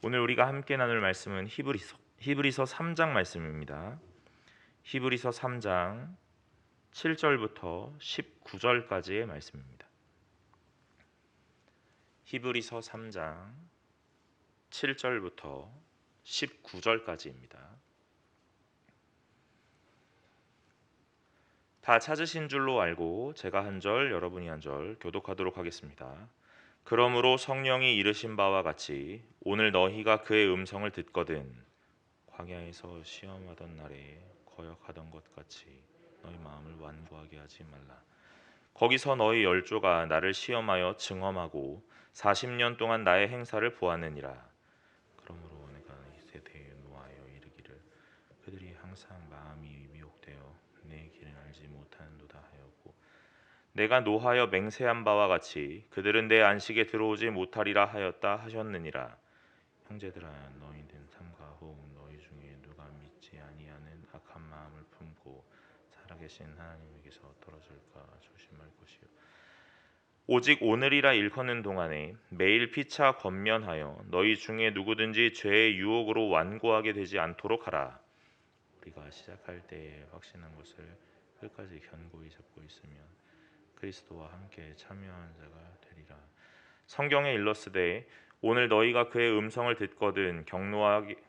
오늘 우리가 함께 나눌 말씀은 히브리서 3장 말씀입니다. 히브리서 3장 7절부터 19절까지의 말씀입니다. 히브리서 3장 7절부터 19절까지입니다. 다 찾으신 줄로 알고 제가 한 절 여러분이 한 절 교독하도록 하겠습니다. 그러므로 성령이 이르신 바와 같이 오늘 너희가 그의 음성을 듣거든 광야에서 시험하던 날에 거역하던 것 같이 너희 마음을 완고하게 하지 말라. 거기서 너희 열조가 나를 시험하여 증험하고 40년 동안 나의 행사를 보았느니라. 그러므로 내가 이 세대에 노하여 이르기를 그들이 항상 마음이 미혹되어 내 길을 알지 못하는도다 하였고 내가 노하여 맹세한 바와 같이 그들은 내 안식에 들어오지 못하리라 하였다 하셨느니라. 형제들아 너희는 삼가 혹 너희 중에 누가 믿지 아니하는 악한 마음을 품고 살아계신 하나님에게서 떨어질까 조심할 것이요 오직 오늘이라 일컫는 동안에 매일 피차 권면하여 너희 중에 누구든지 죄의 유혹으로 완고하게 되지 않도록 하라. 우리가 시작할 때에 확신한 것을 끝까지 견고히 잡고 있으면 그리스도와 함께 참여한 자가 되리라. 성경에 일렀으되 오늘 너희가 그의 음성을 듣거든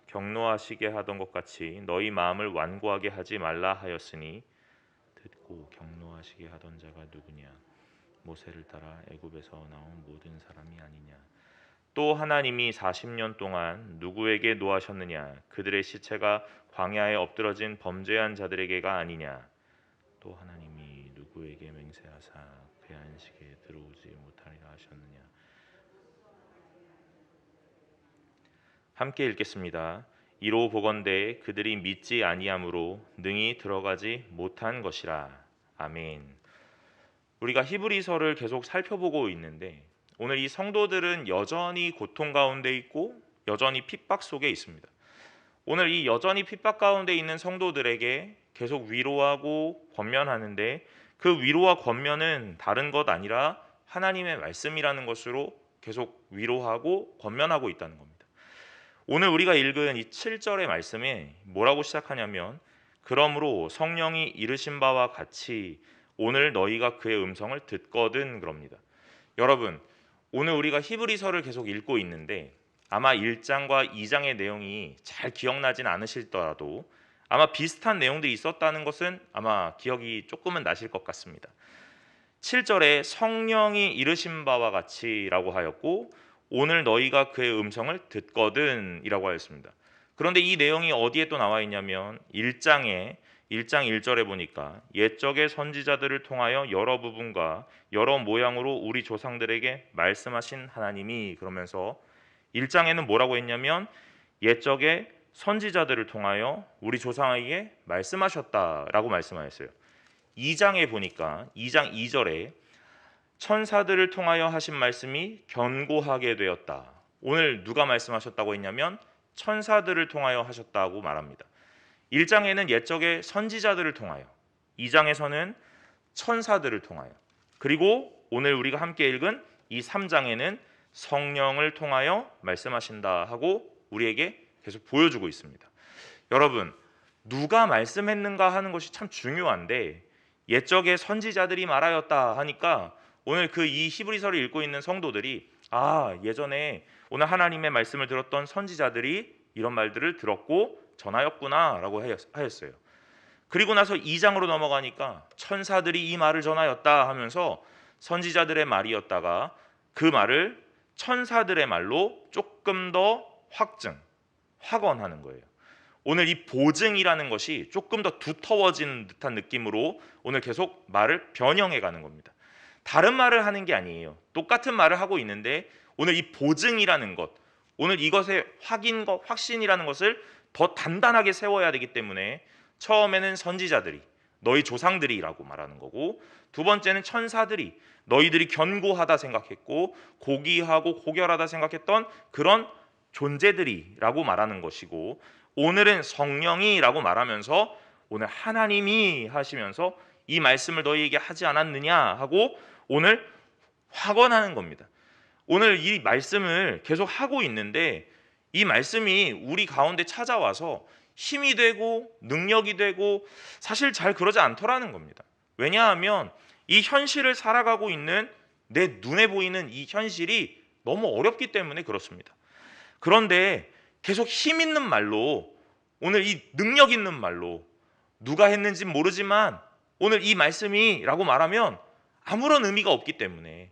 경노하시게 하던 것 같이 너희 마음을 완고하게 하지 말라 하였으니 듣고 경노하시게 하던 자가 누구냐? 모세를 따라 애굽에서 나온 모든 사람이 아니냐? 또 하나님이 40년 동안 누구에게 노하셨느냐? 그들의 시체가 광야에 엎드러진 범죄한 자들에게가 아니냐? 또 하나님이 누구에게 맹세하사 그의 안식에 들어오지 못하리라 하셨느냐? 함께 읽겠습니다. 이로 보건대 그들이 믿지 아니함으로 능히 들어가지 못한 것이라. 아멘. 우리가 히브리서를 계속 살펴보고 있는데 오늘 이 성도들은 여전히 고통 가운데 있고 여전히 핍박 속에 있습니다. 오늘 이 여전히 핍박 가운데 있는 성도들에게 계속 위로하고 권면하는데 그 위로와 권면은 다른 것 아니라 하나님의 말씀이라는 것으로 계속 위로하고 권면하고 있다는 겁니다. 오늘 우리가 읽은 이 7절의 말씀에 뭐라고 시작하냐면 그러므로 성령이 이르신 바와 같이 오늘 너희가 그의 음성을 듣거든 그럽니다. 여러분 오늘 우리가 히브리서를 계속 읽고 있는데 아마 1장과 2장의 내용이 잘 기억나진 않으실더라도 아마 비슷한 내용들이 있었다는 것은 아마 기억이 조금은 나실 것 같습니다. 7절에 성령이 이르신 바와 같이라고 하였고 오늘 너희가 그의 음성을 듣거든 이라고 하였습니다. 그런데 이 내용이 어디에 또 나와 있냐면 1장 1절에 보니까 옛적의 선지자들을 통하여 여러 부분과 여러 모양으로 우리 조상들에게 말씀하신 하나님이 그러면서 1장에는 뭐라고 했냐면 옛적의 선지자들을 통하여 우리 조상에게 말씀하셨다라고 말씀하였어요. 2장에 보니까 2장 2절에 천사들을 통하여 하신 말씀이 견고하게 되었다. 오늘 누가 말씀하셨다고 했냐면 천사들을 통하여 하셨다고 말합니다. 1장에는 옛적의 선지자들을 통하여 2장에서는 천사들을 통하여 그리고 오늘 우리가 함께 읽은 이 3장에는 성령을 통하여 말씀하신다 하고 우리에게 계속 보여주고 있습니다. 여러분 누가 말씀했는가 하는 것이 참 중요한데 옛적의 선지자들이 말하였다 하니까 오늘 그 이 히브리서를 읽고 있는 성도들이 예전에 오늘 하나님의 말씀을 들었던 선지자들이 이런 말들을 들었고 전하였구나 라고 하였어요. 그리고 나서 2장으로 넘어가니까 천사들이 이 말을 전하였다 하면서 선지자들의 말이었다가 그 말을 천사들의 말로 조금 더 확언하는 거예요. 오늘 이 보증이라는 것이 조금 더 두터워진 듯한 느낌으로 오늘 계속 말을 변형해 가는 겁니다. 다른 말을 하는 게 아니에요. 똑같은 말을 하고 있는데 오늘 이 보증이라는 것, 오늘 이것의 확신이라는 것을 더 단단하게 세워야 되기 때문에 처음에는 선지자들이 너희 조상들이라고 말하는 거고 두 번째는 천사들이 너희들이 견고하다 생각했고 고귀하고 고결하다 생각했던 그런 존재들이라고 말하는 것이고 오늘은 성령이라고 말하면서 오늘 하나님이 하시면서 이 말씀을 너희에게 하지 않았느냐 하고 오늘 확언하는 겁니다. 오늘 이 말씀을 계속 하고 있는데 이 말씀이 우리 가운데 찾아와서 힘이 되고 능력이 되고 사실 잘 그러지 않더라는 겁니다. 왜냐하면 이 현실을 살아가고 있는 내 눈에 보이는 이 현실이 너무 어렵기 때문에 그렇습니다. 그런데 계속 힘 있는 말로 오늘 이 능력 있는 말로 누가 했는지 모르지만 오늘 이 말씀이 라고 말하면 아무런 의미가 없기 때문에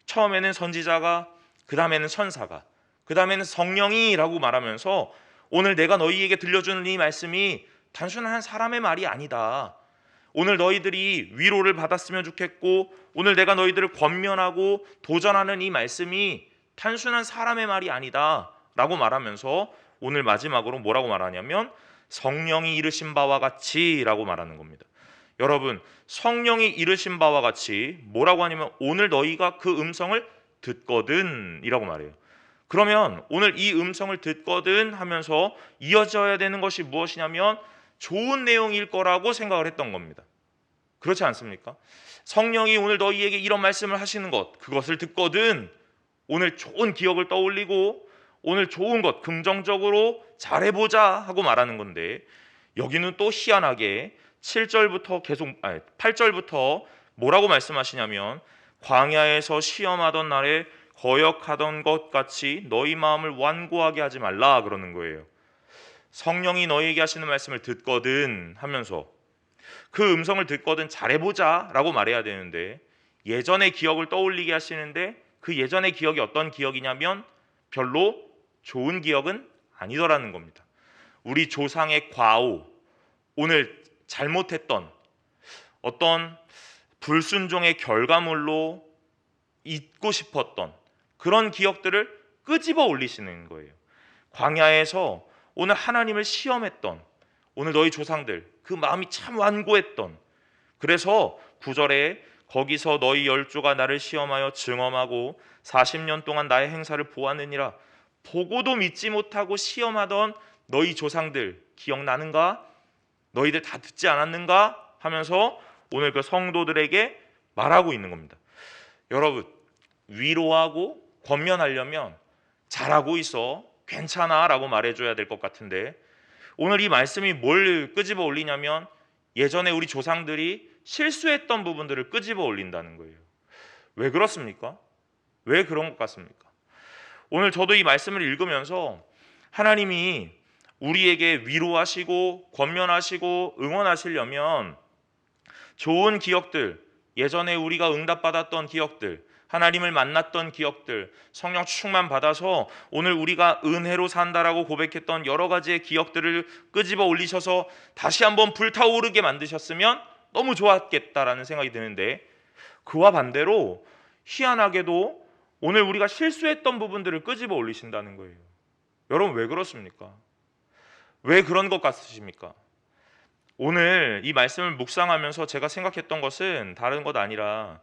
처음에는 선지자가 그 다음에는 천사가 그 다음에는 성령이라고 말하면서 오늘 내가 너희에게 들려주는 이 말씀이 단순한 한 사람의 말이 아니다. 오늘 너희들이 위로를 받았으면 좋겠고 오늘 내가 너희들을 권면하고 도전하는 이 말씀이 단순한 사람의 말이 아니다 라고 말하면서 오늘 마지막으로 뭐라고 말하냐면 성령이 이르신 바와 같이 라고 말하는 겁니다. 여러분, 성령이 이르신 바와 같이 뭐라고 하냐면 오늘 너희가 그 음성을 듣거든 이라고 말해요. 그러면 오늘 이 음성을 듣거든 하면서 이어져야 되는 것이 무엇이냐면 좋은 내용일 거라고 생각을 했던 겁니다. 그렇지 않습니까? 성령이 오늘 너희에게 이런 말씀을 하시는 것, 그것을 듣거든 오늘 좋은 기억을 떠올리고 오늘 좋은 것 긍정적으로 잘해보자 하고 말하는 건데 여기는 또 희한하게 8절부터 뭐라고 말씀하시냐면 광야에서 시험하던 날에 거역하던 것 같이 너희 마음을 완고하게 하지 말라 그러는 거예요. 성령이 너희에게 하시는 말씀을 듣거든 하면서 그 음성을 듣거든 잘해보자 라고 말해야 되는데 예전의 기억을 떠올리게 하시는데 그 예전의 기억이 어떤 기억이냐면 별로 좋은 기억은 아니더라는 겁니다. 우리 조상의 과오, 오늘 잘못했던 어떤 불순종의 결과물로 잊고 싶었던 그런 기억들을 끄집어 올리시는 거예요. 광야에서 오늘 하나님을 시험했던 오늘 너희 조상들 그 마음이 참 완고했던 그래서 9절에 거기서 너희 열조가 나를 시험하여 증언하고 40년 동안 나의 행사를 보았느니라 보고도 믿지 못하고 시험하던 너희 조상들 기억나는가? 너희들 다 듣지 않았는가? 하면서 오늘 그 성도들에게 말하고 있는 겁니다. 여러분 위로하고 권면하려면 잘하고 있어 괜찮아 라고 말해줘야 될 것 같은데 오늘 이 말씀이 뭘 끄집어 올리냐면 예전에 우리 조상들이 실수했던 부분들을 끄집어 올린다는 거예요. 왜 그렇습니까? 왜 그런 것 같습니까? 오늘 저도 이 말씀을 읽으면서 하나님이 우리에게 위로하시고 권면하시고 응원하시려면 좋은 기억들, 예전에 우리가 응답받았던 기억들, 하나님을 만났던 기억들, 성령 충만 받아서 오늘 우리가 은혜로 산다라고 고백했던 여러 가지의 기억들을 끄집어 올리셔서 다시 한번 불타오르게 만드셨으면 너무 좋았겠다라는 생각이 드는데 그와 반대로 희한하게도 오늘 우리가 실수했던 부분들을 끄집어 올리신다는 거예요. 여러분 왜 그렇습니까? 왜 그런 것 같으십니까? 오늘 이 말씀을 묵상하면서 제가 생각했던 것은 다른 것 아니라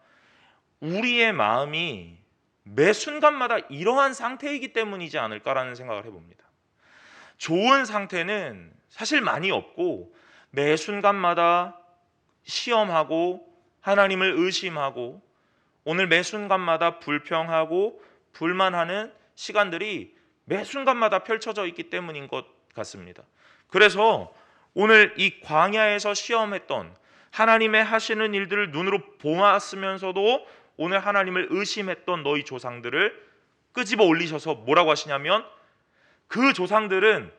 우리의 마음이 매 순간마다 이러한 상태이기 때문이지 않을까라는 생각을 해봅니다. 좋은 상태는 사실 많이 없고 매 순간마다 시험하고 하나님을 의심하고 오늘 매 순간마다 불평하고 불만하는 시간들이 매 순간마다 펼쳐져 있기 때문인 것 같습니다. 그래서 오늘 이 광야에서 시험했던 하나님의 하시는 일들을 눈으로 보았으면서도 오늘 하나님을 의심했던 너희 조상들을 끄집어 올리셔서 뭐라고 하시냐면 그 조상들은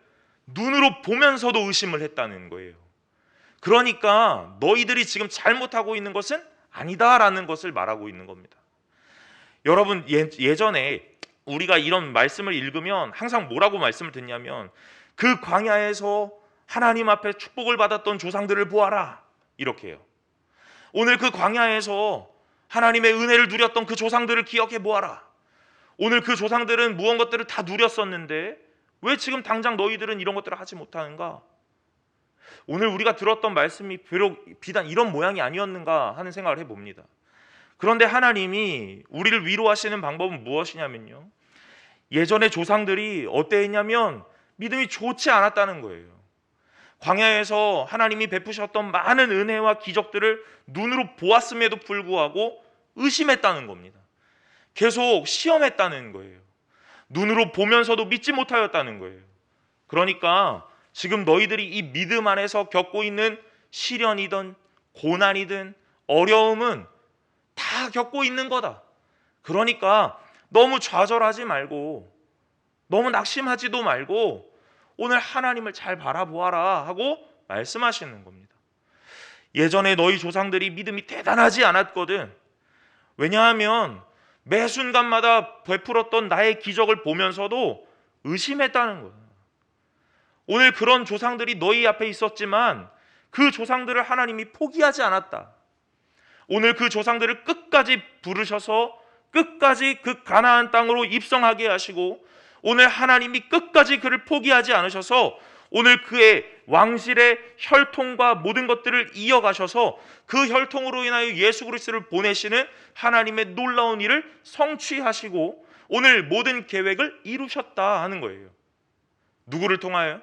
눈으로 보면서도 의심을 했다는 거예요. 그러니까 너희들이 지금 잘못하고 있는 것은 아니다라는 것을 말하고 있는 겁니다. 여러분 예전에 우리가 이런 말씀을 읽으면 항상 뭐라고 말씀을 듣냐면 그 광야에서 하나님 앞에 축복을 받았던 조상들을 보아라 이렇게 해요. 오늘 그 광야에서 하나님의 은혜를 누렸던 그 조상들을 기억해 보아라. 오늘 그 조상들은 무언 것들을 다 누렸었는데 왜 지금 당장 너희들은 이런 것들을 하지 못하는가? 오늘 우리가 들었던 말씀이 비단 이런 모양이 아니었는가 하는 생각을 해봅니다. 그런데 하나님이 우리를 위로하시는 방법은 무엇이냐면요, 예전의 조상들이 어땠냐면 믿음이 좋지 않았다는 거예요. 광야에서 하나님이 베푸셨던 많은 은혜와 기적들을 눈으로 보았음에도 불구하고 의심했다는 겁니다. 계속 시험했다는 거예요. 눈으로 보면서도 믿지 못하였다는 거예요. 그러니까 지금 너희들이 이 믿음 안에서 겪고 있는 시련이든 고난이든 어려움은 다 겪고 있는 거다. 그러니까 너무 좌절하지 말고, 너무 낙심하지도 말고 오늘 하나님을 잘 바라보아라 하고 말씀하시는 겁니다. 예전에 너희 조상들이 믿음이 대단하지 않았거든. 왜냐하면 매 순간마다 베풀었던 나의 기적을 보면서도 의심했다는 거예요. 오늘 그런 조상들이 너희 앞에 있었지만 그 조상들을 하나님이 포기하지 않았다. 오늘 그 조상들을 끝까지 부르셔서 끝까지 그 가나안 땅으로 입성하게 하시고, 오늘 하나님이 끝까지 그를 포기하지 않으셔서 오늘 그의 왕실의 혈통과 모든 것들을 이어가셔서 그 혈통으로 인하여 예수 그리스도를 보내시는 하나님의 놀라운 일을 성취하시고 오늘 모든 계획을 이루셨다 하는 거예요. 누구를 통하여?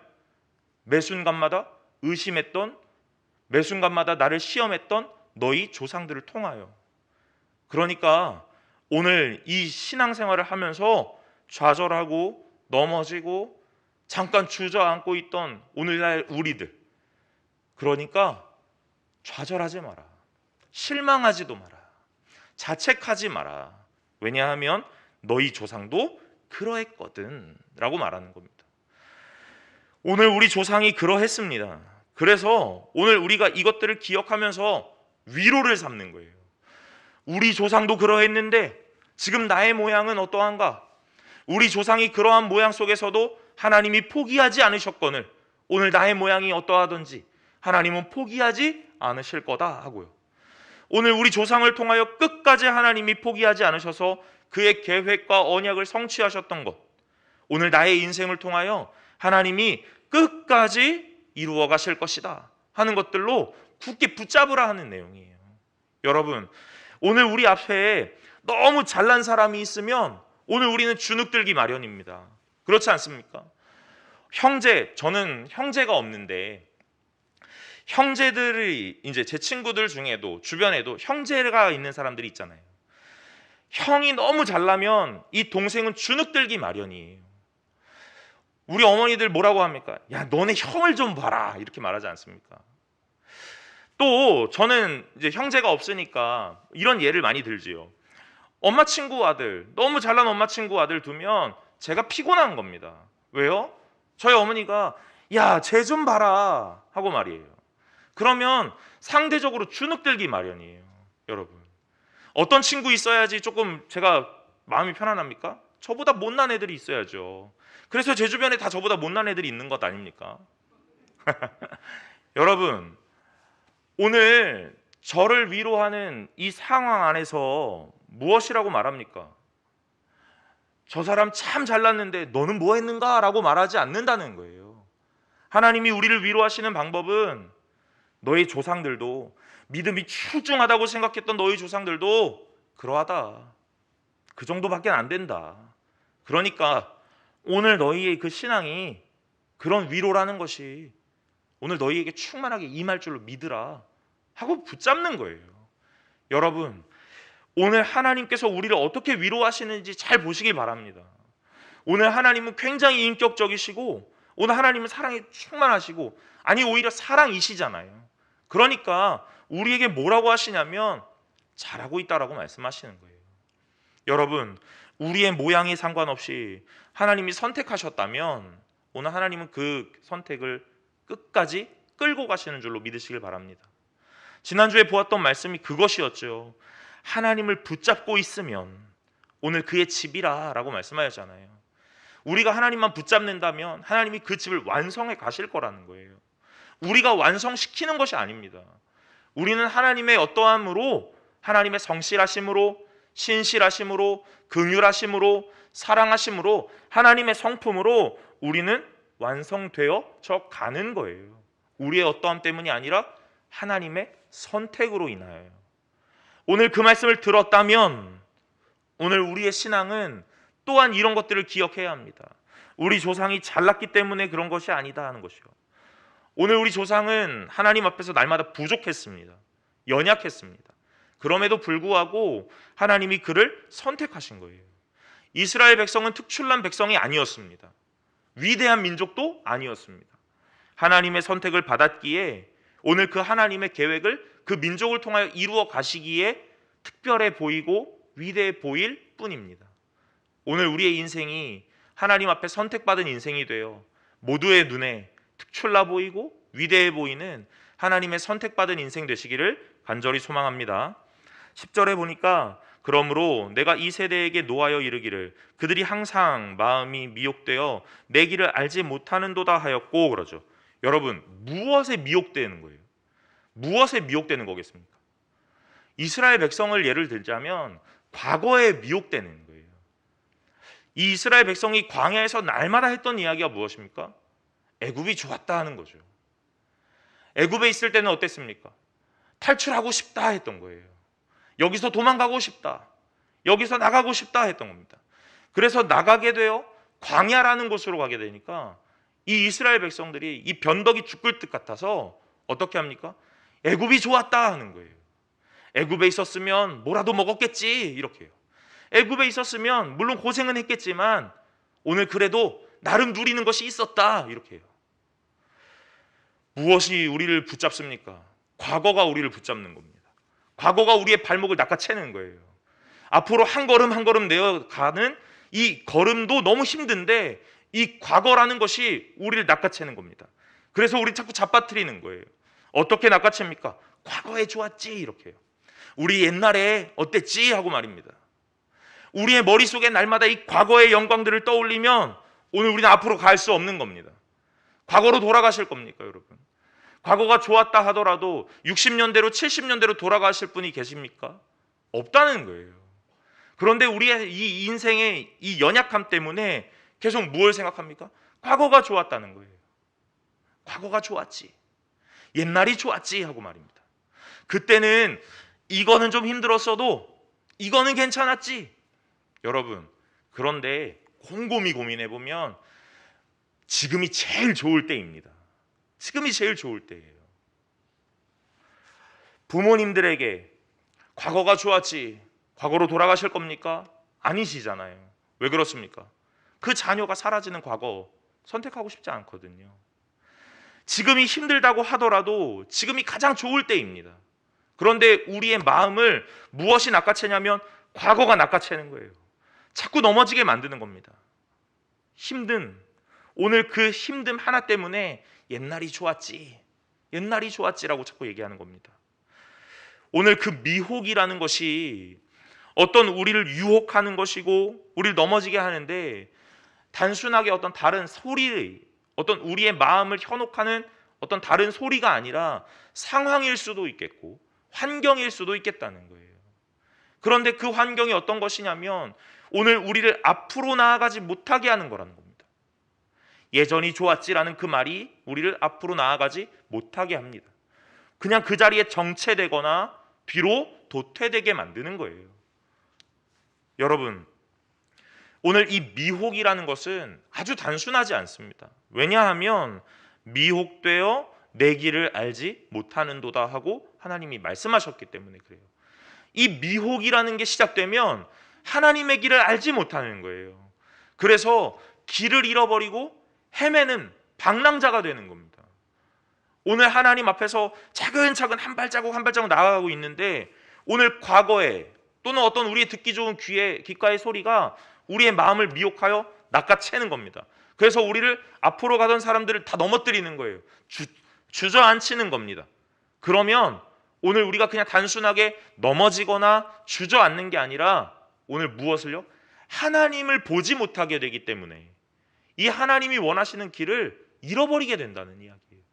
매 순간마다 의심했던, 매 순간마다 나를 시험했던 너희 조상들을 통하여. 그러니까 오늘 이 신앙생활을 하면서 좌절하고 넘어지고 잠깐 주저앉고 있던 오늘날 우리들, 그러니까 좌절하지 마라, 실망하지도 마라, 자책하지 마라. 왜냐하면 너희 조상도 그러했거든 라고 말하는 겁니다. 오늘 우리 조상이 그러했습니다. 그래서 오늘 우리가 이것들을 기억하면서 위로를 삼는 거예요. 우리 조상도 그러했는데 지금 나의 모양은 어떠한가? 우리 조상이 그러한 모양 속에서도 하나님이 포기하지 않으셨거늘 오늘 나의 모양이 어떠하든지 하나님은 포기하지 않으실 거다 하고요. 오늘 우리 조상을 통하여 끝까지 하나님이 포기하지 않으셔서 그의 계획과 언약을 성취하셨던 것, 오늘 나의 인생을 통하여 하나님이 끝까지 이루어 가실 것이다 하는 것들로 굳게 붙잡으라 하는 내용이에요. 여러분, 오늘 우리 앞에 너무 잘난 사람이 있으면 오늘 우리는 주눅들기 마련입니다. 그렇지 않습니까? 저는 형제가 없는데 형제들이 이제 제 친구들 중에도 주변에도 형제가 있는 사람들이 있잖아요. 형이 너무 잘나면 이 동생은 주눅들기 마련이에요. 우리 어머니들 뭐라고 합니까? 야, 너네 형을 좀 봐라 이렇게 말하지 않습니까? 또 저는 이제 형제가 없으니까 이런 예를 많이 들지요. 엄마 친구 아들, 너무 잘난 엄마 친구 아들 두면 제가 피곤한 겁니다. 왜요? 저희 어머니가 야, 쟤 좀 봐라 하고 말이에요. 그러면 상대적으로 주눅들기 마련이에요. 여러분, 어떤 친구 있어야지 조금 제가 마음이 편안합니까? 저보다 못난 애들이 있어야죠. 그래서 제 주변에 다 저보다 못난 애들이 있는 것 아닙니까? 여러분, 오늘 저를 위로하는 이 상황 안에서 무엇이라고 말합니까? 저 사람 참 잘났는데 너는 뭐 했는가? 라고 말하지 않는다는 거예요. 하나님이 우리를 위로하시는 방법은 너희 조상들도, 믿음이 출중하다고 생각했던 너희 조상들도 그러하다, 그 정도밖에 안 된다. 그러니까 오늘 너희의 그 신앙이 그런 위로라는 것이 오늘 너희에게 충만하게 임할 줄로 믿으라 하고 붙잡는 거예요. 여러분, 오늘 하나님께서 우리를 어떻게 위로하시는지 잘 보시기 바랍니다. 오늘 하나님은 굉장히 인격적이시고 오늘 하나님은 사랑에 충만하시고, 아니 오히려 사랑이시잖아요. 그러니까 우리에게 뭐라고 하시냐면 잘하고 있다라고 말씀하시는 거예요. 여러분, 우리의 모양에 상관없이 하나님이 선택하셨다면 오늘 하나님은 그 선택을 끝까지 끌고 가시는 줄로 믿으시길 바랍니다. 지난주에 보았던 말씀이 그것이었죠. 하나님을 붙잡고 있으면 오늘 그의 집이라 라고 말씀하셨잖아요. 우리가 하나님만 붙잡는다면 하나님이 그 집을 완성해 가실 거라는 거예요. 우리가 완성시키는 것이 아닙니다. 우리는 하나님의 어떠함으로, 하나님의 성실하심으로, 신실하심으로, 긍휼하심으로, 사랑하심으로, 하나님의 성품으로 우리는 완성되어져 가는 거예요. 우리의 어떠함 때문이 아니라 하나님의 선택으로 인하여. 오늘 그 말씀을 들었다면 오늘 우리의 신앙은 또한 이런 것들을 기억해야 합니다. 우리 조상이 잘났기 때문에 그런 것이 아니다 하는 것이요. 오늘 우리 조상은 하나님 앞에서 날마다 부족했습니다. 연약했습니다. 그럼에도 불구하고 하나님이 그를 선택하신 거예요. 이스라엘 백성은 특출난 백성이 아니었습니다. 위대한 민족도 아니었습니다. 하나님의 선택을 받았기에 오늘 그 하나님의 계획을 그 민족을 통하여 이루어 가시기에 특별해 보이고 위대해 보일 뿐입니다. 오늘 우리의 인생이 하나님 앞에 선택받은 인생이 되어 모두의 눈에 특출나 보이고 위대해 보이는 하나님의 선택받은 인생 되시기를 간절히 소망합니다. 10절에 보니까 그러므로 내가 이 세대에게 노하여 이르기를 그들이 항상 마음이 미혹되어 내 길을 알지 못하는도다 하였고 그러죠. 여러분, 무엇에 미혹되는 거예요? 무엇에 미혹되는 거겠습니까? 이스라엘 백성을 예를 들자면 과거에 미혹되는 거예요. 이 이스라엘 백성이 광야에서 날마다 했던 이야기가 무엇입니까? 애굽이 좋았다 하는 거죠. 애굽에 있을 때는 어땠습니까? 탈출하고 싶다 했던 거예요. 여기서 도망가고 싶다. 여기서 나가고 싶다 했던 겁니다. 그래서 나가게 되어 광야라는 곳으로 가게 되니까 이 이스라엘 백성들이 이 변덕이 죽을 듯 같아서 어떻게 합니까? 애굽이 좋았다 하는 거예요. 애굽에 있었으면 뭐라도 먹었겠지 이렇게요. 애굽에 있었으면 물론 고생은 했겠지만 오늘 그래도 나름 누리는 것이 있었다 이렇게 해요. 무엇이 우리를 붙잡습니까? 과거가 우리를 붙잡는 겁니다. 과거가 우리의 발목을 낚아채는 거예요. 앞으로 한 걸음 한 걸음 내어가는 이 걸음도 너무 힘든데 이 과거라는 것이 우리를 낚아채는 겁니다. 그래서 우리 자꾸 잡아뜨리는 거예요. 어떻게 낚아챕니까? 과거에 좋았지 이렇게 해요. 우리 옛날에 어땠지 하고 말입니다. 우리의 머릿속에 날마다 이 과거의 영광들을 떠올리면 오늘 우리는 앞으로 갈 수 없는 겁니다. 과거로 돌아가실 겁니까 여러분? 과거가 좋았다 하더라도 60년대로 70년대로 돌아가실 분이 계십니까? 없다는 거예요. 그런데 우리의 이 인생의 이 연약함 때문에 계속 무엇을 생각합니까? 과거가 좋았다는 거예요. 과거가 좋았지. 옛날이 좋았지 하고 말입니다. 그때는 이거는 좀 힘들었어도 이거는 괜찮았지. 여러분, 그런데 곰곰이 고민해 보면 지금이 제일 좋을 때입니다. 지금이 제일 좋을 때예요. 부모님들에게 과거가 좋았지, 과거로 돌아가실 겁니까? 아니시잖아요. 왜 그렇습니까? 그 자녀가 사라지는 과거 선택하고 싶지 않거든요. 지금이 힘들다고 하더라도 지금이 가장 좋을 때입니다. 그런데 우리의 마음을 무엇이 낚아채냐면 과거가 낚아채는 거예요. 자꾸 넘어지게 만드는 겁니다. 오늘 그 힘듦 하나 때문에 옛날이 좋았지, 옛날이 좋았지라고 자꾸 얘기하는 겁니다. 오늘 그 미혹이라는 것이 어떤 우리를 유혹하는 것이고 우리를 넘어지게 하는데 단순하게 어떤 다른 소리, 어떤 우리의 마음을 현혹하는 어떤 다른 소리가 아니라 상황일 수도 있겠고 환경일 수도 있겠다는 거예요. 그런데 그 환경이 어떤 것이냐면 오늘 우리를 앞으로 나아가지 못하게 하는 거라는 겁니다. 예전이 좋았지라는 그 말이 우리를 앞으로 나아가지 못하게 합니다. 그냥 그 자리에 정체되거나 뒤로 도태되게 만드는 거예요. 여러분, 오늘 이 미혹이라는 것은 아주 단순하지 않습니다. 왜냐하면 미혹되어 내 길을 알지 못하는도다 하고 하나님이 말씀하셨기 때문에 그래요. 이 미혹이라는 게 시작되면 하나님의 길을 알지 못하는 거예요. 그래서 길을 잃어버리고 헤매는 방랑자가 되는 겁니다. 오늘 하나님 앞에서 차근차근 한 발자국 한 발자국 나아가고 있는데 오늘 과거에 또는 어떤 우리의 듣기 좋은 귓가의 소리가 우리의 마음을 미혹하여 낚아채는 겁니다. 그래서 우리를 앞으로 가던 사람들을 다 넘어뜨리는 거예요. 주저앉히는 겁니다. 그러면 오늘 우리가 그냥 단순하게 넘어지거나 주저앉는 게 아니라 오늘 무엇을요? 하나님을 보지 못하게 되기 때문에 이 하나님이 원하시는 길을 잃어버리게 된다는 이야기예요.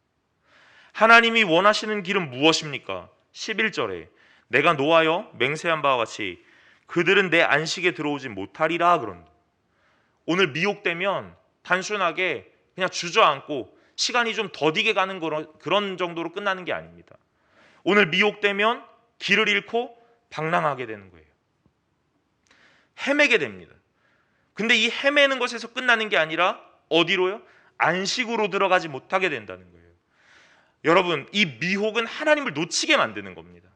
하나님이 원하시는 길은 무엇입니까? 11절에 내가 노하여 맹세한 바와 같이 그들은 내 안식에 들어오지 못하리라 그런다. 오늘 미혹되면 단순하게 그냥 주저앉고 시간이 좀 더디게 가는 그런 정도로 끝나는 게 아닙니다. 오늘 미혹되면 길을 잃고 방랑하게 되는 거예요. 헤매게 됩니다. 근데 이 헤매는 것에서 끝나는 게 아니라 어디로요? 안식으로 들어가지 못하게 된다는 거예요. 여러분, 이 미혹은 하나님을 놓치게 만드는 겁니다.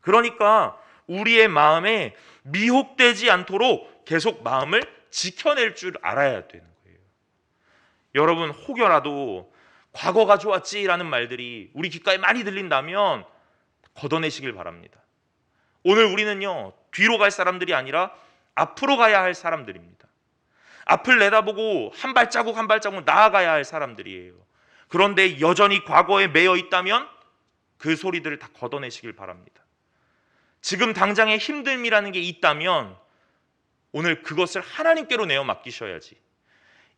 그러니까 우리의 마음에 미혹되지 않도록 계속 마음을 지켜낼 줄 알아야 되는 거예요. 여러분, 혹여라도 과거가 좋았지라는 말들이 우리 귓가에 많이 들린다면 걷어내시길 바랍니다. 오늘 우리는요, 뒤로 갈 사람들이 아니라 앞으로 가야 할 사람들입니다. 앞을 내다보고 한 발자국 한 발자국 나아가야 할 사람들이에요. 그런데 여전히 과거에 매여 있다면 그 소리들을 다 걷어내시길 바랍니다. 지금 당장의 힘듦이라는 게 있다면 오늘 그것을 하나님께로 내어 맡기셔야지.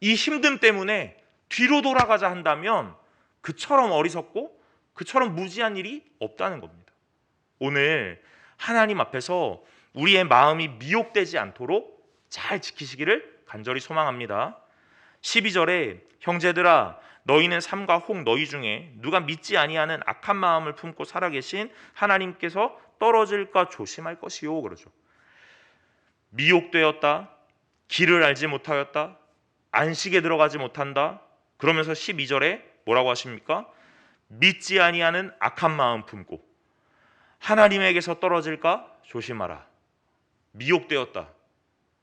이 힘듦 때문에 뒤로 돌아가자 한다면 그처럼 어리석고 그처럼 무지한 일이 없다는 겁니다. 오늘 하나님 앞에서 우리의 마음이 미혹되지 않도록 잘 지키시기를 간절히 소망합니다. 12절에 형제들아 너희는 삼가 혹 너희 중에 누가 믿지 아니하는 악한 마음을 품고 살아계신 하나님께서 떨어질까 조심할 것이요 그러죠. 미혹되었다, 길을 알지 못하였다, 안식에 들어가지 못한다. 그러면서 12절에 뭐라고 하십니까? 믿지 아니하는 악한 마음 품고 하나님에게서 떨어질까 조심하라. 미혹되었다,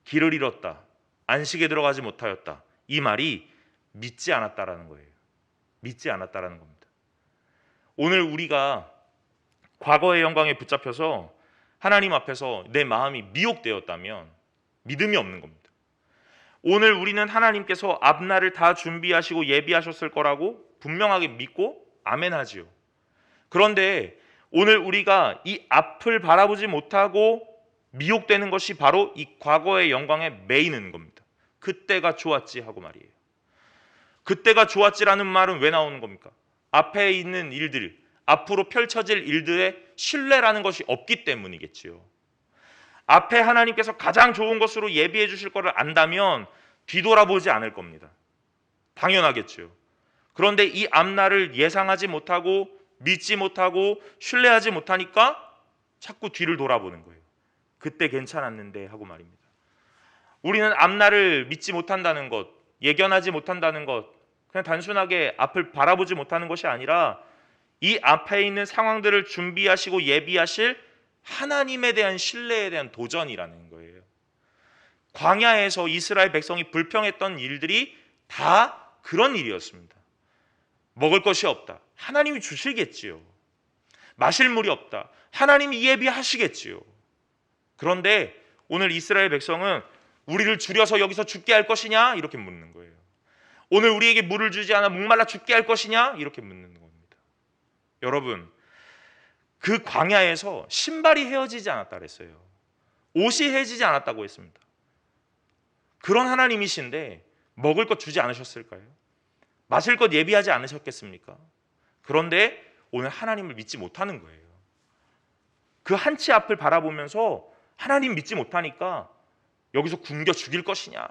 길을 잃었다, 안식에 들어가지 못하였다. 이 말이 믿지 않았다라는 거예요. 믿지 않았다라는 겁니다. 오늘 우리가 과거의 영광에 붙잡혀서 하나님 앞에서 내 마음이 미혹되었다면 믿음이 없는 겁니다. 오늘 우리는 하나님께서 앞날을 다 준비하시고 예비하셨을 거라고 분명하게 믿고 아멘하지요. 그런데 오늘 우리가 이 앞을 바라보지 못하고 미혹되는 것이 바로 이 과거의 영광에 매이는 겁니다. 그때가 좋았지 하고 말이에요. 그때가 좋았지라는 말은 왜 나오는 겁니까? 앞에 있는 일들, 앞으로 펼쳐질 일들의 신뢰라는 것이 없기 때문이겠지요. 앞에 하나님께서 가장 좋은 것으로 예비해 주실 것을 안다면 뒤돌아보지 않을 겁니다. 당연하겠죠. 그런데 이 앞날을 예상하지 못하고 믿지 못하고 신뢰하지 못하니까 자꾸 뒤를 돌아보는 거예요. 그때 괜찮았는데 하고 말입니다. 우리는 앞날을 믿지 못한다는 것, 예견하지 못한다는 것, 그냥 단순하게 앞을 바라보지 못하는 것이 아니라 이 앞에 있는 상황들을 준비하시고 예비하실 하나님에 대한 신뢰에 대한 도전이라는 거예요. 광야에서 이스라엘 백성이 불평했던 일들이 다 그런 일이었습니다. 먹을 것이 없다. 하나님이 주시겠지요. 마실 물이 없다. 하나님이 예비하시겠지요. 그런데 오늘 이스라엘 백성은 우리를 줄여서 여기서 죽게 할 것이냐? 이렇게 묻는 거예요. 오늘 우리에게 물을 주지 않아 목말라 죽게 할 것이냐? 이렇게 묻는 겁니다. 여러분, 그 광야에서 신발이 헤어지지 않았다 그랬어요. 옷이 헤어지지 않았다고 했습니다. 그런 하나님이신데 먹을 것 주지 않으셨을까요? 마실 것 예비하지 않으셨겠습니까? 그런데 오늘 하나님을 믿지 못하는 거예요. 그 한치 앞을 바라보면서 하나님 믿지 못하니까 여기서 굶겨 죽일 것이냐,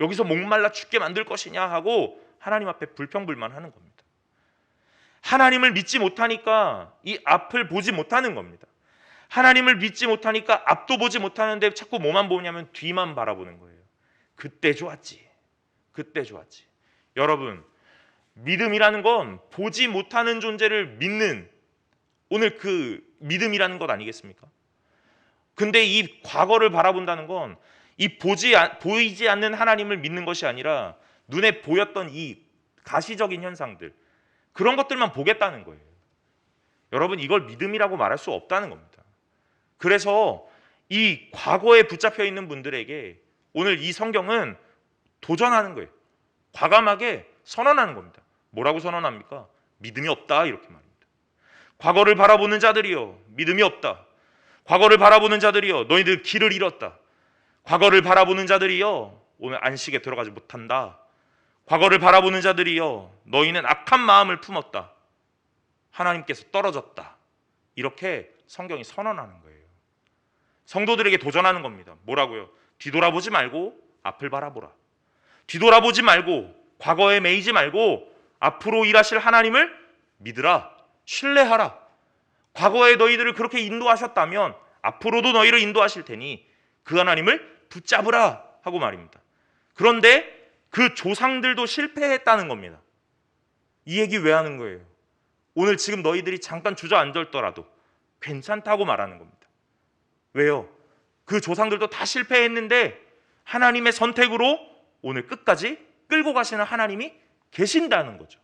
여기서 목말라 죽게 만들 것이냐 하고 하나님 앞에 불평불만하는 겁니다. 하나님을 믿지 못하니까 이 앞을 보지 못하는 겁니다. 하나님을 믿지 못하니까 앞도 보지 못하는데 자꾸 뭐만 보냐면 뒤만 바라보는 거예요. 그때 좋았지, 그때 좋았지. 여러분, 믿음이라는 건 보지 못하는 존재를 믿는 오늘 그 믿음이라는 것 아니겠습니까? 근데 이 과거를 바라본다는 건 이 보이지 않는 하나님을 믿는 것이 아니라 눈에 보였던 이 가시적인 현상들, 그런 것들만 보겠다는 거예요. 여러분, 이걸 믿음이라고 말할 수 없다는 겁니다. 그래서 이 과거에 붙잡혀 있는 분들에게 오늘 이 성경은 도전하는 거예요. 과감하게 선언하는 겁니다. 뭐라고 선언합니까? 믿음이 없다, 이렇게 말합니다. 과거를 바라보는 자들이여 믿음이 없다. 과거를 바라보는 자들이여 너희들 길을 잃었다. 과거를 바라보는 자들이여 오늘 안식에 들어가지 못한다. 과거를 바라보는 자들이여 너희는 악한 마음을 품었다. 하나님께서 떨어졌다. 이렇게 성경이 선언하는 거예요. 성도들에게 도전하는 겁니다. 뭐라고요? 뒤돌아보지 말고 앞을 바라보라. 뒤돌아보지 말고 과거에 매이지 말고 앞으로 일하실 하나님을 믿으라. 신뢰하라. 과거에 너희들을 그렇게 인도하셨다면 앞으로도 너희를 인도하실 테니 그 하나님을 붙잡으라 하고 말입니다. 그런데 그 조상들도 실패했다는 겁니다. 이 얘기 왜 하는 거예요? 오늘 지금 너희들이 잠깐 주저앉았더라도 괜찮다고 말하는 겁니다. 왜요? 그 조상들도 다 실패했는데 하나님의 선택으로 오늘 끝까지 끌고 가시는 하나님이 계신다는 거죠.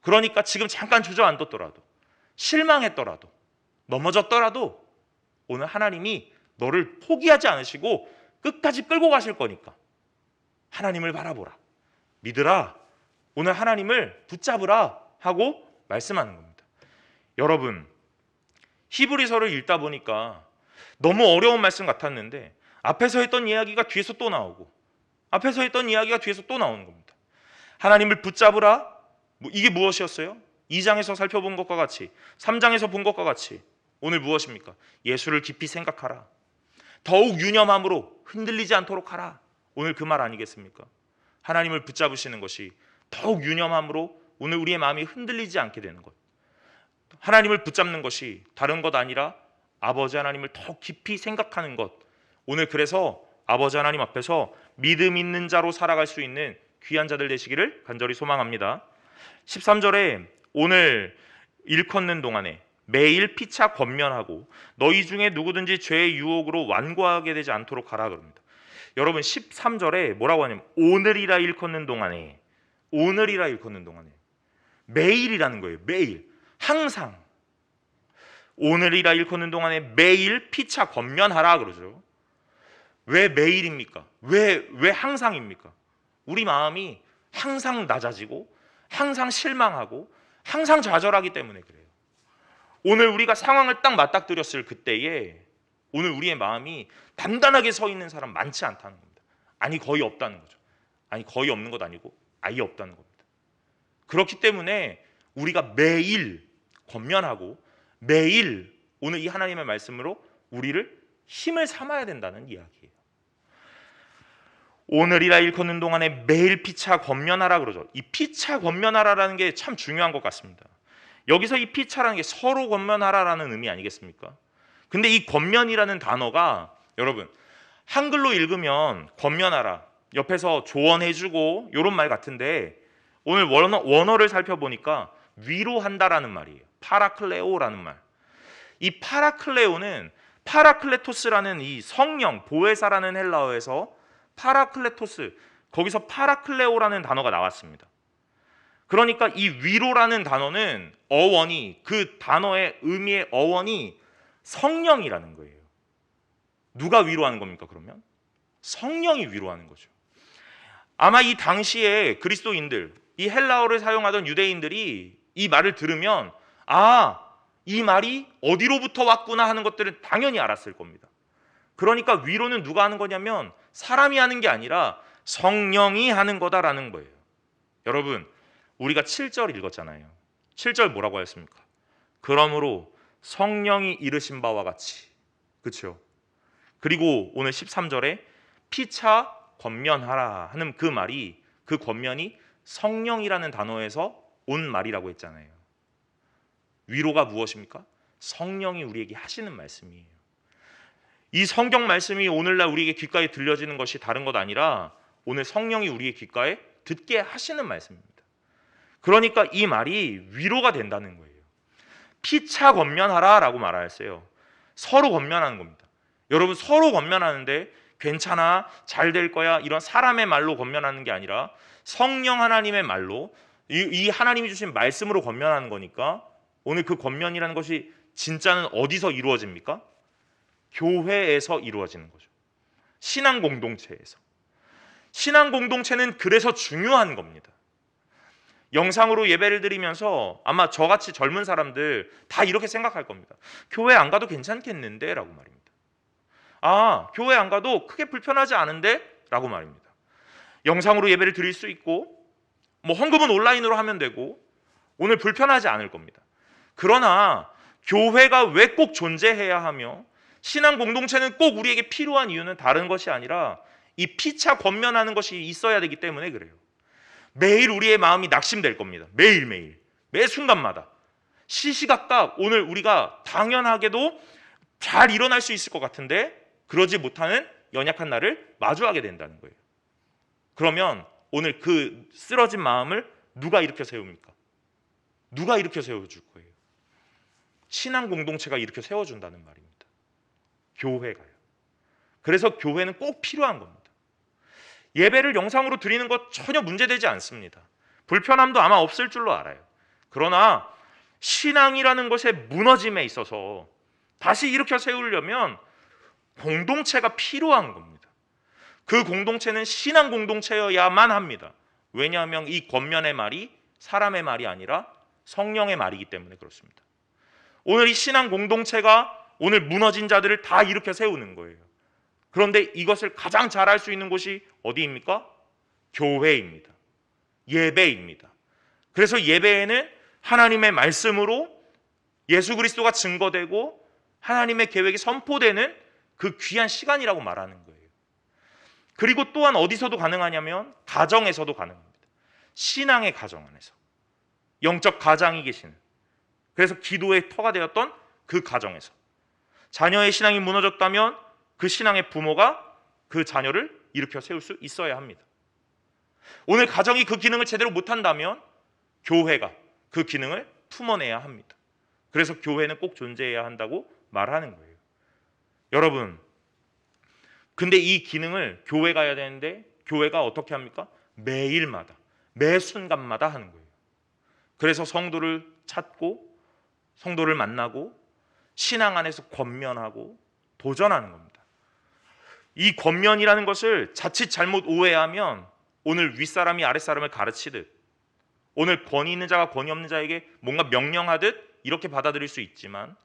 그러니까 지금 잠깐 주저앉았더라도, 실망했더라도, 넘어졌더라도 오늘 하나님이 너를 포기하지 않으시고 끝까지 끌고 가실 거니까 하나님을 바라보라, 믿으라, 오늘 하나님을 붙잡으라 하고 말씀하는 겁니다. 여러분, 히브리서를 읽다 보니까 너무 어려운 말씀 같았는데 앞에서 했던 이야기가 뒤에서 또 나오고 앞에서 했던 이야기가 뒤에서 또 나오는 겁니다. 하나님을 붙잡으라, 이게 무엇이었어요? 2장에서 살펴본 것과 같이, 3장에서 본 것과 같이 오늘 무엇입니까? 예수를 깊이 생각하라, 더욱 유념함으로 흔들리지 않도록 하라. 오늘 그 말 아니겠습니까? 하나님을 붙잡으시는 것이 더욱 유념함으로 오늘 우리의 마음이 흔들리지 않게 되는 것, 하나님을 붙잡는 것이 다른 것 아니라 아버지 하나님을 더 깊이 생각하는 것. 오늘 그래서 아버지 하나님 앞에서 믿음 있는 자로 살아갈 수 있는 귀한 자들 되시기를 간절히 소망합니다. 13절에 오늘 일컫는 동안에 매일 피차 권면하고 너희 중에 누구든지 죄의 유혹으로 완고하게 되지 않도록 하라 그럽니다. 여러분, 13절에 뭐라고 하냐면 오늘이라 일컫는 동안에, 오늘이라 일컫는 동안에, 매일이라는 거예요. 매일, 항상. 오늘이라 일컫는 동안에 매일 피차 권면하라 그러죠. 왜 매일입니까? 왜 항상입니까? 우리 마음이 항상 낮아지고 항상 실망하고 항상 좌절하기 때문에 그래요. 오늘 우리가 상황을 딱 맞닥뜨렸을 그때에 오늘 우리의 마음이 단단하게 서 있는 사람 많지 않다는 겁니다. 아니, 거의 없다는 거죠. 아니, 거의 없는 것 아니고 아예 없다는 겁니다. 그렇기 때문에 우리가 매일 권면하고 매일 오늘 이 하나님의 말씀으로 우리를 힘을 삼아야 된다는 이야기예요. 오늘이라 일컫는 동안에 매일 피차 권면하라 그러죠. 이 피차 권면하라라는 게 참 중요한 것 같습니다. 여기서 이 피차라는 게 서로 권면하라라는 의미 아니겠습니까? 근데 이 권면이라는 단어가 여러분 한글로 읽으면 권면하라, 옆에서 조언해주고 이런 말 같은데 오늘 원어를 살펴보니까 위로한다라는 말이에요. 파라클레오라는 말. 이 파라클레오는 파라클레토스라는 이 성령, 보혜사라는 헬라어에서 파라클레토스, 거기서 파라클레오라는 단어가 나왔습니다. 그러니까 이 위로라는 단어는 어원이, 그 단어의 의미의 어원이 성령이라는 거예요. 누가 위로하는 겁니까 그러면? 성령이 위로하는 거죠. 아마 이 당시에 그리스도인들, 이 헬라어를 사용하던 유대인들이 이 말을 들으면 이 말이 어디로부터 왔구나 하는 것들은 당연히 알았을 겁니다. 그러니까 위로는 누가 하는 거냐면 사람이 하는 게 아니라 성령이 하는 거다라는 거예요. 여러분, 우리가 7절 읽었잖아요. 7절 뭐라고 하였습니까? 그러므로 성령이 이르신 바와 같이, 그렇죠? 그리고 오늘 13절에 피차 권면하라 하는 그 말이, 그 권면이 성령이라는 단어에서 온 말이라고 했잖아요. 위로가 무엇입니까? 성령이 우리에게 하시는 말씀이에요. 이 성경 말씀이 오늘날 우리에게 귓가에 들려지는 것이 다른 것 아니라 오늘 성령이 우리의 귓가에 듣게 하시는 말씀입니다. 그러니까 이 말이 위로가 된다는 거예요. 피차 권면하라 라고 말하였어요. 서로 권면하는 겁니다. 여러분, 서로 권면하는데 괜찮아, 잘 될 거야, 이런 사람의 말로 권면하는 게 아니라 성령 하나님의 말로, 이 하나님이 주신 말씀으로 권면하는 거니까 오늘 그 권면이라는 것이 진짜는 어디서 이루어집니까? 교회에서 이루어지는 거죠. 신앙 공동체에서. 신앙 공동체는 그래서 중요한 겁니다. 영상으로 예배를 드리면서 아마 저같이 젊은 사람들 다 이렇게 생각할 겁니다. 교회 안 가도 괜찮겠는데? 라고 말입니다. 교회 안 가도 크게 불편하지 않은데? 라고 말입니다. 영상으로 예배를 드릴 수 있고 헌금은 온라인으로 하면 되고 오늘 불편하지 않을 겁니다. 그러나 교회가 왜 꼭 존재해야 하며 신앙 공동체는 꼭 우리에게 필요한 이유는 다른 것이 아니라 이 피차 권면하는 것이 있어야 되기 때문에 그래요. 매일 우리의 마음이 낙심될 겁니다. 매일매일, 매 순간마다 시시각각 오늘 우리가 당연하게도 잘 일어날 수 있을 것 같은데 그러지 못하는 연약한 나를 마주하게 된다는 거예요. 그러면 오늘 그 쓰러진 마음을 누가 일으켜 세웁니까? 누가 이렇게 세워줄 거예요? 신앙 공동체가 이렇게 세워준다는 말입니다. 교회가요. 그래서 교회는 꼭 필요한 겁니다. 예배를 영상으로 드리는 것 전혀 문제되지 않습니다. 불편함도 아마 없을 줄로 알아요. 그러나 신앙이라는 것의 무너짐에 있어서 다시 일으켜 세우려면 공동체가 필요한 겁니다. 그 공동체는 신앙 공동체여야만 합니다. 왜냐하면 이 겉면의 말이 사람의 말이 아니라 성령의 말이기 때문에 그렇습니다. 오늘 이 신앙 공동체가 오늘 무너진 자들을 다 일으켜 세우는 거예요. 그런데 이것을 가장 잘할 수 있는 곳이 어디입니까? 교회입니다. 예배입니다. 그래서 예배에는 하나님의 말씀으로 예수 그리스도가 증거되고 하나님의 계획이 선포되는 그 귀한 시간이라고 말하는 거예요. 그리고 또한 어디서도 가능하냐면 가정에서도 가능합니다. 신앙의 가정 안에서. 영적 가장이 계시는, 그래서 기도의 터가 되었던 그 가정에서 자녀의 신앙이 무너졌다면 그 신앙의 부모가 그 자녀를 일으켜 세울 수 있어야 합니다. 오늘 가정이 그 기능을 제대로 못한다면 교회가 그 기능을 품어내야 합니다. 그래서 교회는 꼭 존재해야 한다고 말하는 거예요. 여러분, 근데 이 기능을 교회가 해야 되는데 교회가 어떻게 합니까? 매일마다, 매 순간마다 하는 거예요. 그래서 성도를 찾고 성도를 만나고 신앙 안에서 권면하고 도전하는 겁니다. 이 권면이라는 것을 자칫 잘못 오해하면 오늘 윗사람이 아랫사람을 가르치듯, 오늘 권위 있는 자가 권위 없는 자에게 뭔가 명령하듯 이렇게 받아들일 수 있지만,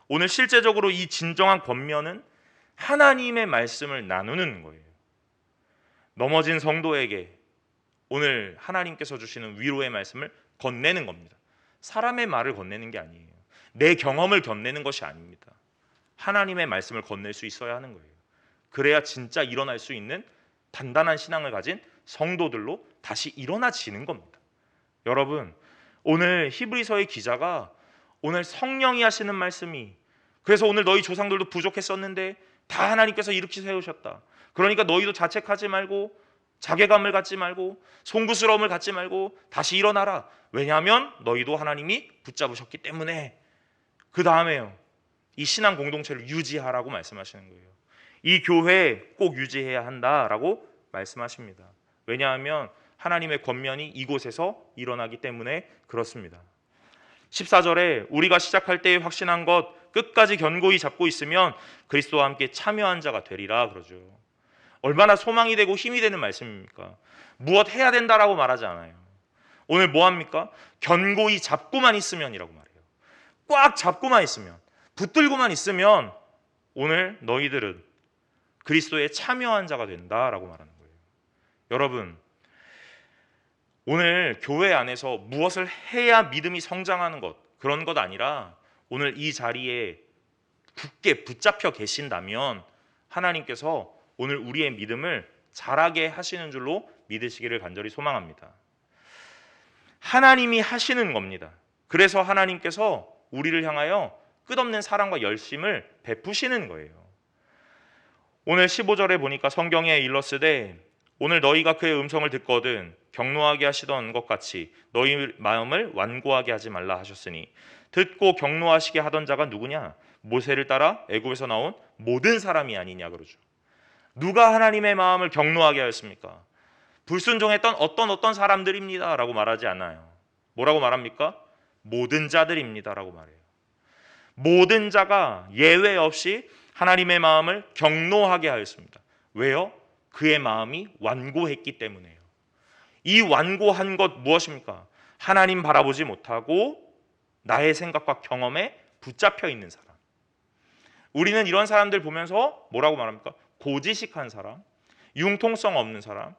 오늘 실제적으로 이 진정한 권면은 하나님의 말씀을 나누는 거예요. 넘어진 성도에게 오늘 하나님께서 주시는 위로의 말씀을 건네는 겁니다. 사람의 말을 건네는 게 아니에요. 내 경험을 건네는 것이 아닙니다. 하나님의 말씀을 건넬 수 있어야 하는 거예요. 그래야 진짜 일어날 수 있는 단단한 신앙을 가진 성도들로 다시 일어나지는 겁니다. 여러분, 오늘 히브리서의 기자가 오늘 성령이 하시는 말씀이, 그래서 오늘 너희 조상들도 부족했었는데 다 하나님께서 일으켜 세우셨다. 그러니까 너희도 자책하지 말고 자괴감을 갖지 말고 송구스러움을 갖지 말고 다시 일어나라. 왜냐하면 너희도 하나님이 붙잡으셨기 때문에. 그 다음에요, 이 신앙 공동체를 유지하라고 말씀하시는 거예요. 이 교회 꼭 유지해야 한다라고 말씀하십니다. 왜냐하면 하나님의 권면이 이곳에서 일어나기 때문에 그렇습니다. 14절에 우리가 시작할 때에 확신한 것 끝까지 견고히 잡고 있으면 그리스도와 함께 참여한 자가 되리라 그러죠. 얼마나 소망이 되고 힘이 되는 말씀입니까? 무엇 해야 된다라고 말하지 않아요. 오늘 뭐 합니까? 견고히 잡고만 있으면이라고 말해요. 꽉 잡고만 있으면, 붙들고만 있으면 오늘 너희들은 그리스도에 참여한 자가 된다라고 말하는 거예요. 여러분, 오늘 교회 안에서 무엇을 해야 믿음이 성장하는 것, 그런 것 아니라 오늘 이 자리에 굳게 붙잡혀 계신다면 하나님께서 오늘 우리의 믿음을 자라게 하시는 줄로 믿으시기를 간절히 소망합니다. 하나님이 하시는 겁니다. 그래서 하나님께서 우리를 향하여 끝없는 사랑과 열심을 베푸시는 거예요. 오늘 15절에 보니까 성경에 일렀으되 오늘 너희가 그의 음성을 듣거든 경노하게 하시던 것 같이 너희 마음을 완고하게 하지 말라 하셨으니, 듣고 경노하시게 하던 자가 누구냐? 모세를 따라 애굽에서 나온 모든 사람이 아니냐 그러죠. 누가 하나님의 마음을 경노하게 하였습니까? 불순종했던 어떤 사람들입니다 라고 말하지 않아요. 뭐라고 말합니까? 모든 자들입니다 라고 말해요. 모든 자가 예외 없이 하나님의 마음을 경노하게 하였습니다. 왜요? 그의 마음이 완고했기 때문에요. 이 완고한 것 무엇입니까? 하나님 바라보지 못하고 나의 생각과 경험에 붙잡혀 있는 사람. 우리는 이런 사람들 보면서 뭐라고 말합니까? 고지식한 사람, 융통성 없는 사람,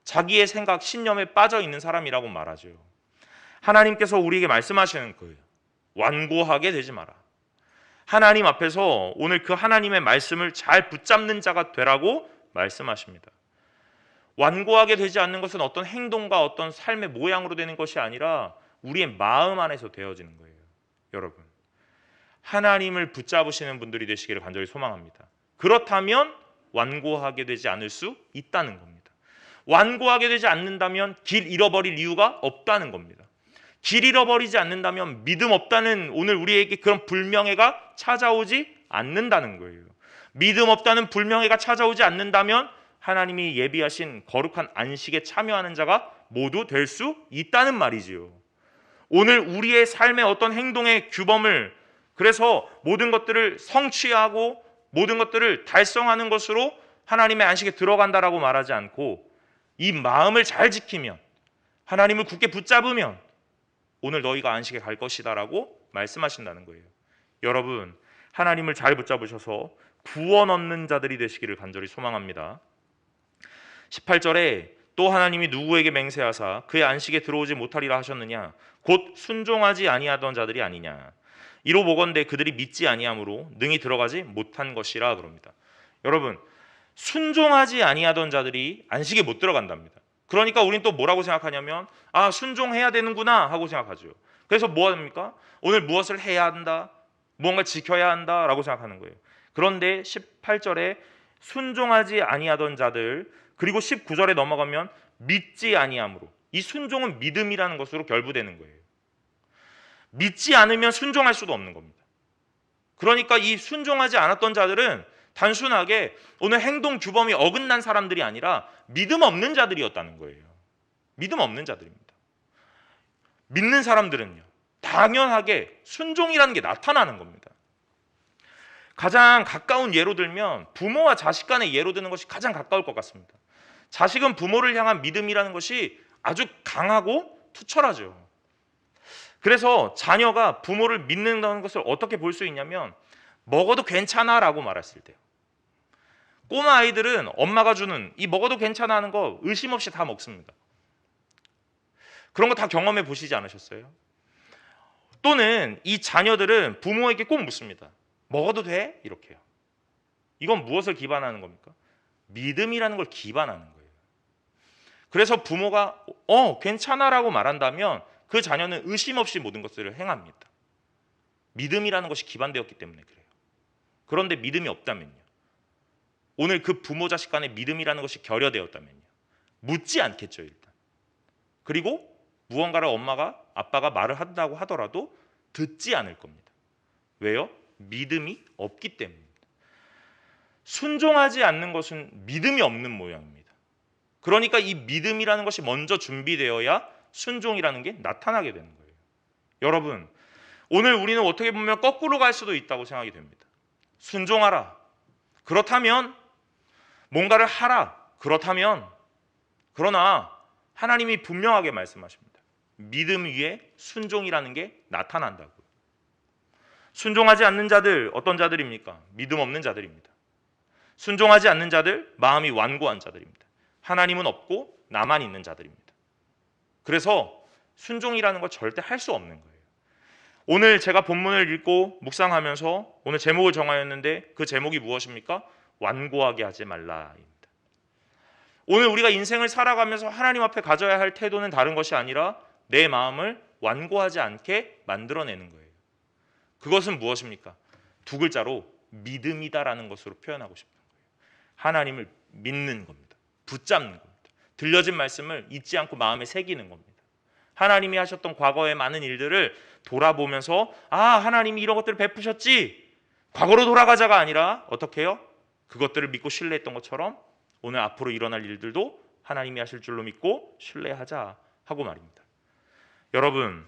자기의 생각, 신념에 빠져 있는 사람이라고 말하죠. 하나님께서 우리에게 말씀하시는 거예요. 완고하게 되지 마라. 하나님 앞에서 오늘 그 하나님의 말씀을 잘 붙잡는 자가 되라고 말씀하십니다. 완고하게 되지 않는 것은 어떤 행동과 어떤 삶의 모양으로 되는 것이 아니라 우리의 마음 안에서 되어지는 거예요. 여러분, 하나님을 붙잡으시는 분들이 되시기를 간절히 소망합니다. 그렇다면 완고하게 되지 않을 수 있다는 겁니다. 완고하게 되지 않는다면 길 잃어버릴 이유가 없다는 겁니다. 길 잃어버리지 않는다면 믿음 없다는 오늘 우리에게 그런 불명예가 찾아오지 않는다는 거예요. 믿음 없다는 불명예가 찾아오지 않는다면 하나님이 예비하신 거룩한 안식에 참여하는 자가 모두 될 수 있다는 말이지요. 오늘 우리의 삶의 어떤 행동의 규범을, 그래서 모든 것들을 성취하고 모든 것들을 달성하는 것으로 하나님의 안식에 들어간다라고 말하지 않고, 이 마음을 잘 지키면, 하나님을 굳게 붙잡으면 오늘 너희가 안식에 갈 것이다라고 말씀하신다는 거예요. 여러분, 하나님을 잘 붙잡으셔서 구원 얻는 자들이 되시기를 간절히 소망합니다. 18절에 또 하나님이 누구에게 맹세하사 그의 안식에 들어오지 못하리라 하셨느냐, 곧 순종하지 아니하던 자들이 아니냐. 이로 보건대 그들이 믿지 아니함으로 능히 들어가지 못한 것이라 그럽니다. 여러분, 순종하지 아니하던 자들이 안식에 못 들어간답니다. 그러니까 우리는 또 뭐라고 생각하냐면, 아, 순종해야 되는구나 하고 생각하죠. 그래서 뭐 합니까? 오늘 무엇을 해야 한다, 무언가 지켜야 한다라고 생각하는 거예요. 그런데 18절에 순종하지 아니하던 자들, 그리고 19절에 넘어가면 믿지 아니함으로, 이 순종은 믿음이라는 것으로 결부되는 거예요. 믿지 않으면 순종할 수도 없는 겁니다. 그러니까 이 순종하지 않았던 자들은 단순하게 오늘 행동 규범이 어긋난 사람들이 아니라 믿음 없는 자들이었다는 거예요. 믿음 없는 자들입니다. 믿는 사람들은요, 당연하게 순종이라는 게 나타나는 겁니다. 가장 가까운 예로 들면 부모와 자식 간의 예로 드는 것이 가장 가까울 것 같습니다. 자식은 부모를 향한 믿음이라는 것이 아주 강하고 투철하죠. 그래서 자녀가 부모를 믿는다는 것을 어떻게 볼 수 있냐면, 먹어도 괜찮아 라고 말했을 때요. 꼬마 아이들은 엄마가 주는 이 먹어도 괜찮아 하는 거 의심 없이 다 먹습니다. 그런 거 다 경험해 보시지 않으셨어요? 또는 이 자녀들은 부모에게 꼭 묻습니다. 먹어도 돼? 이렇게요. 이건 무엇을 기반하는 겁니까? 믿음이라는 걸 기반하는 거예요. 그래서 부모가 괜찮아 라고 말한다면 그 자녀는 의심 없이 모든 것들을 행합니다. 믿음이라는 것이 기반되었기 때문에 그래요. 그런데 믿음이 없다면요, 오늘 그 부모 자식 간의 믿음이라는 것이 결여되었다면요, 묻지 않겠죠 일단. 그리고 무언가를 아빠가 말을 한다고 하더라도 듣지 않을 겁니다. 왜요? 믿음이 없기 때문입니다. 순종하지 않는 것은 믿음이 없는 모양입니다. 그러니까 이 믿음이라는 것이 먼저 준비되어야 순종이라는 게 나타나게 되는 거예요. 여러분, 오늘 우리는 어떻게 보면 거꾸로 갈 수도 있다고 생각이 됩니다. 순종하라, 그렇다면 뭔가를 하라, 그렇다면. 그러나 하나님이 분명하게 말씀하십니다. 믿음 위에 순종이라는 게 나타난다고요. 순종하지 않는 자들, 어떤 자들입니까? 믿음 없는 자들입니다. 순종하지 않는 자들, 마음이 완고한 자들입니다. 하나님은 없고 나만 있는 자들입니다. 그래서 순종이라는 걸 절대 할 수 없는 거예요. 오늘 제가 본문을 읽고 묵상하면서 오늘 제목을 정하였는데, 그 제목이 무엇입니까? 완고하게 하지 말라입니다. 오늘 우리가 인생을 살아가면서 하나님 앞에 가져야 할 태도는 다른 것이 아니라 내 마음을 완고하지 않게 만들어내는 거예요. 그것은 무엇입니까? 두 글자로 믿음이다라는 것으로 표현하고 싶은 거예요. 하나님을 믿는 겁니다. 붙잡는 겁니다. 들려진 말씀을 잊지 않고 마음에 새기는 겁니다. 하나님이 하셨던 과거의 많은 일들을 돌아보면서, 아, 하나님이 이런 것들을 베푸셨지, 과거로 돌아가자가 아니라 어떻게 해요? 그것들을 믿고 신뢰했던 것처럼 오늘 앞으로 일어날 일들도 하나님이 하실 줄로 믿고 신뢰하자 하고 말입니다. 여러분,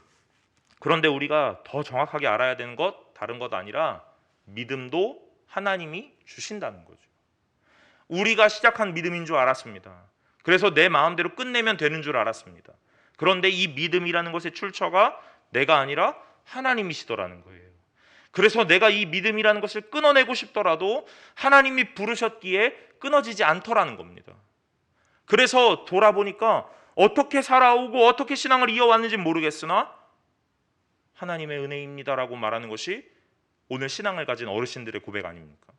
그런데 우리가 더 정확하게 알아야 되는 것, 다른 것 아니라 믿음도 하나님이 주신다는 거죠. 우리가 시작한 믿음인 줄 알았습니다. 그래서 내 마음대로 끝내면 되는 줄 알았습니다. 그런데 이 믿음이라는 것의 출처가 내가 아니라 하나님이시더라는 거예요. 그래서 내가 이 믿음이라는 것을 끊어내고 싶더라도 하나님이 부르셨기에 끊어지지 않더라는 겁니다. 그래서 돌아보니까 어떻게 살아오고 어떻게 신앙을 이어왔는지 모르겠으나 하나님의 은혜입니다라고 말하는 것이 오늘 신앙을 가진 어르신들의 고백 아닙니까?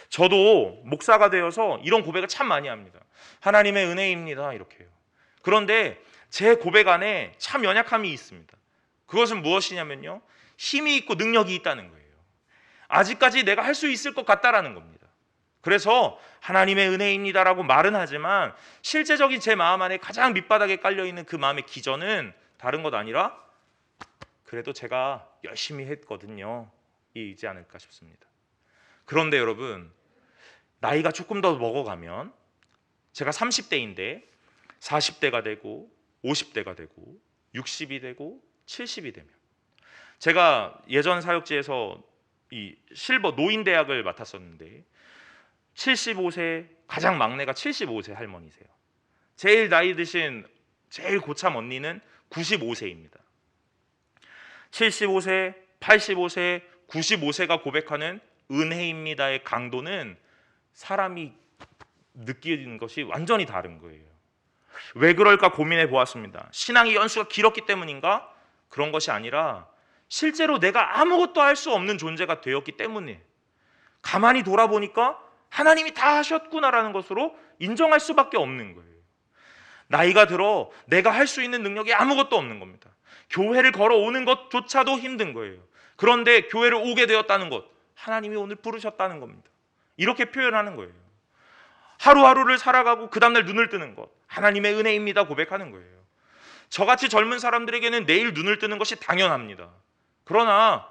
저도 목사가 되어서 이런 고백을 참 많이 합니다. 하나님의 은혜입니다 이렇게요. 그런데 제 고백 안에 참 연약함이 있습니다. 그것은 무엇이냐면요, 힘이 있고 능력이 있다는 거예요. 아직까지 내가 할 수 있을 것 같다라는 겁니다. 그래서 하나님의 은혜입니다라고 말은 하지만 실제적인 제 마음 안에 가장 밑바닥에 깔려있는 그 마음의 기전은 다른 것 아니라 그래도 제가 열심히 했거든요. 이지 않을까 싶습니다. 그런데 여러분, 나이가 조금 더 먹어가면 제가 30대인데 40대가 되고 50대가 되고 60이 되고 70이 되면, 제가 예전 사역지에서 이 실버 노인대학을 맡았었는데 75세, 가장 막내가 75세 할머니세요. 제일 나이 드신 제일 고참 언니는 95세입니다. 75세, 85세, 95세가 고백하는 은혜입니다의 강도는 사람이 느끼는 것이 완전히 다른 거예요. 왜 그럴까 고민해 보았습니다. 신앙의 연수가 길었기 때문인가? 그런 것이 아니라 실제로 내가 아무것도 할 수 없는 존재가 되었기 때문에, 가만히 돌아보니까 하나님이 다 하셨구나라는 것으로 인정할 수밖에 없는 거예요. 나이가 들어 내가 할 수 있는 능력이 아무것도 없는 겁니다. 교회를 걸어오는 것조차도 힘든 거예요. 그런데 교회를 오게 되었다는 것, 하나님이 오늘 부르셨다는 겁니다. 이렇게 표현하는 거예요. 하루하루를 살아가고 그 다음날 눈을 뜨는 것, 하나님의 은혜입니다 고백하는 거예요. 저같이 젊은 사람들에게는 내일 눈을 뜨는 것이 당연합니다. 그러나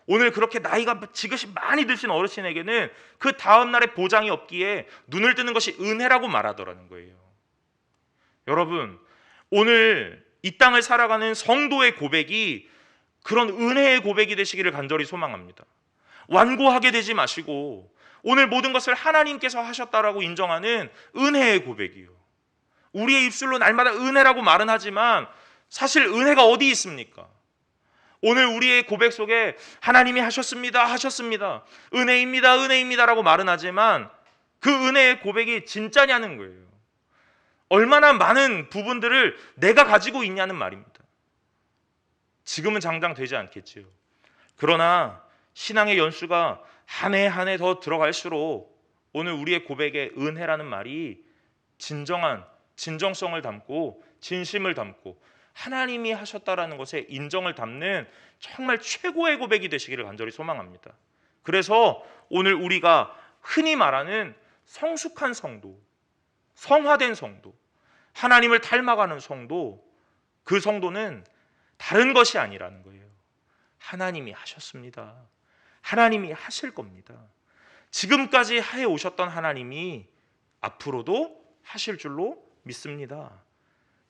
오늘 그렇게 나이가 지긋이 많이 드신 어르신에게는 그 다음날의 보장이 없기에 눈을 뜨는 것이 은혜라고 말하더라는 거예요. 여러분, 오늘 이 땅을 살아가는 성도의 고백이 그런 은혜의 고백이 되시기를 간절히 소망합니다. 완고하게 되지 마시고 오늘 모든 것을 하나님께서 하셨다라고 인정하는 은혜의 고백이요. 우리의 입술로 날마다 은혜라고 말은 하지만 사실 은혜가 어디 있습니까? 오늘 우리의 고백 속에 하나님이 하셨습니다, 하셨습니다, 은혜입니다, 은혜입니다라고 말은 하지만 그 은혜의 고백이 진짜냐는 거예요. 얼마나 많은 부분들을 내가 가지고 있냐는 말입니다. 지금은 장장 되지 않겠지요. 그러나 신앙의 연수가 한 해 한 해 더 들어갈수록 오늘 우리의 고백에 은혜라는 말이 진정성을 담고 진심을 담고 하나님이 하셨다라는 것에 인정을 담는 정말 최고의 고백이 되시기를 간절히 소망합니다. 그래서 오늘 우리가 흔히 말하는 성숙한 성도, 성화된 성도, 하나님을 닮아가는 성도, 그 성도는 다른 것이 아니라는 거예요. 하나님이 하셨습니다. 하나님이 하실 겁니다. 지금까지 해 오셨던 하나님이 앞으로도 하실 줄로 믿습니다.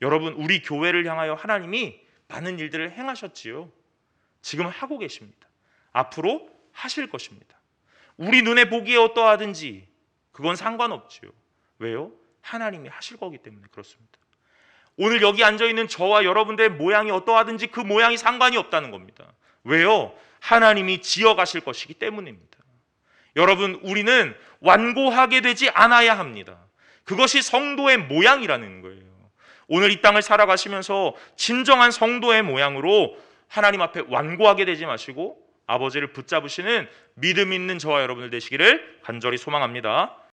여러분, 우리 교회를 향하여 하나님이 많은 일들을 행하셨지요. 지금 하고 계십니다. 앞으로 하실 것입니다. 우리 눈에 보기에 어떠하든지 그건 상관없지요. 왜요? 하나님이 하실 거기 때문에 그렇습니다. 오늘 여기 앉아있는 저와 여러분들의 모양이 어떠하든지 그 모양이 상관이 없다는 겁니다. 왜요? 하나님이 지어가실 것이기 때문입니다. 여러분, 우리는 완고하게 되지 않아야 합니다. 그것이 성도의 모양이라는 거예요. 오늘 이 땅을 살아가시면서 진정한 성도의 모양으로 하나님 앞에 완고하게 되지 마시고 아버지를 붙잡으시는 믿음 있는 저와 여러분들 되시기를 간절히 소망합니다.